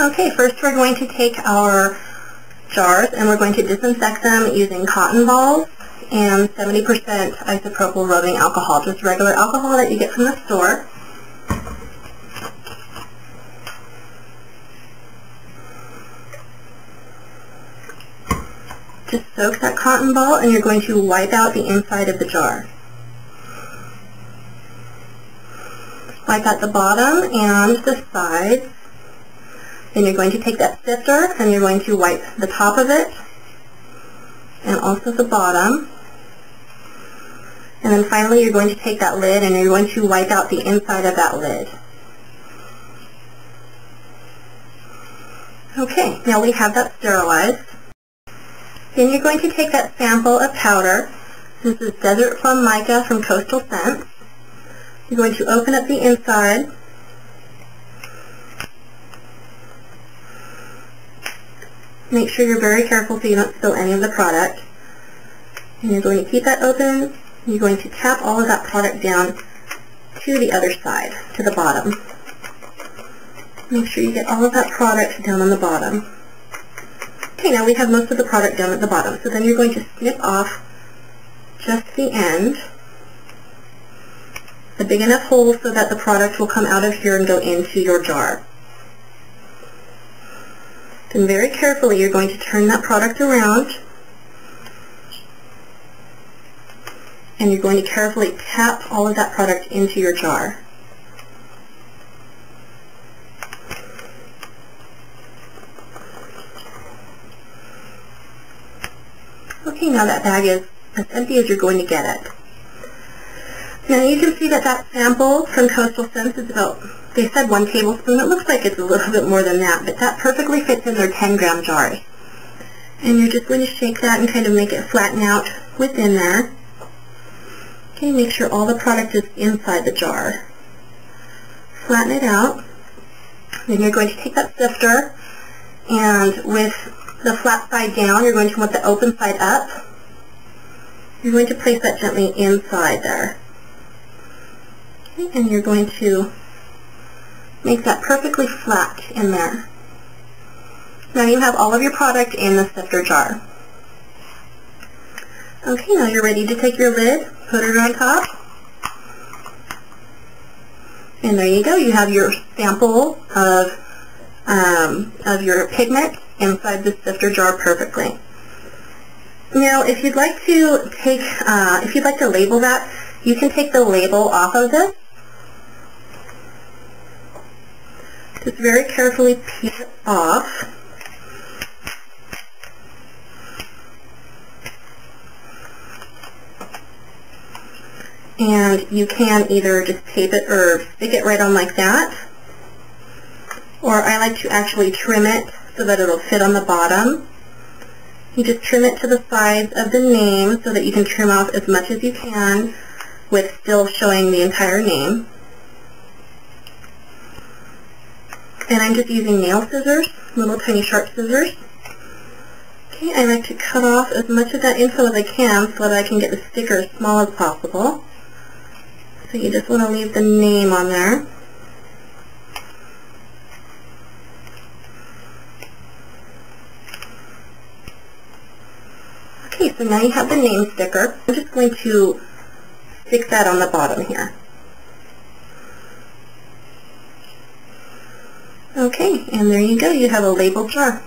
Okay, first we're going to take our jars and we're going to disinfect them using cotton balls and 70% isopropyl rubbing alcohol, just regular alcohol that you get from the store. Just soak that cotton ball and you're going to wipe out the inside of the jar. Wipe out the bottom and the sides. Then you're going to take that sifter and you're going to wipe the top of it and also the bottom. And then finally you're going to take that lid and you're going to wipe out the inside of that lid. Okay, now we have that sterilized. Then you're going to take that sample of powder. This is Desert Plum Mica from Coastal Scents. You're going to open up the inside. Make sure you're very careful so you don't spill any of the product. And you're going to keep that open. You're going to tap all of that product down to the other side, to the bottom. Make sure you get all of that product down on the bottom. Okay, now we have most of the product down at the bottom. So then you're going to snip off just the end, a big enough hole so that the product will come out of here and go into your jar. Then very carefully you're going to turn that product around and you're going to carefully tap all of that product into your jar. Okay, now that bag is as empty as you're going to get it. Now you can see that that sample from Coastal Scents is about, they said 1 tablespoon. It looks like it's a little bit more than that, but that perfectly fits in their 10-gram jars. And you're just going to shake that and kind of make it flatten out within there. Okay, make sure all the product is inside the jar. Flatten it out. Then you're going to take that sifter and with the flat side down, you're going to want the open side up. You're going to place that gently inside there. Okay, and you're going to make that perfectly flat in there. Now you have all of your product in the sifter jar. Okay, now you're ready to take your lid, put it on top, and there you go. You have your sample of your pigment inside the sifter jar perfectly. Now, if you'd like to take, if you'd like to label that, you can take the label off of this. Just very carefully peel it off. And you can either just tape it or stick it right on like that. Or I like to actually trim it so that it'll fit on the bottom. You just trim it to the sides of the name so that you can trim off as much as you can with still showing the entire name. And I'm just using nail scissors, little tiny sharp scissors. Okay, I like to cut off as much of that info as I can so that I can get the sticker as small as possible. So you just want to leave the name on there. Okay, so now you have the name sticker. I'm just going to stick that on the bottom here. Okay, and there you go. You have a labeled jar.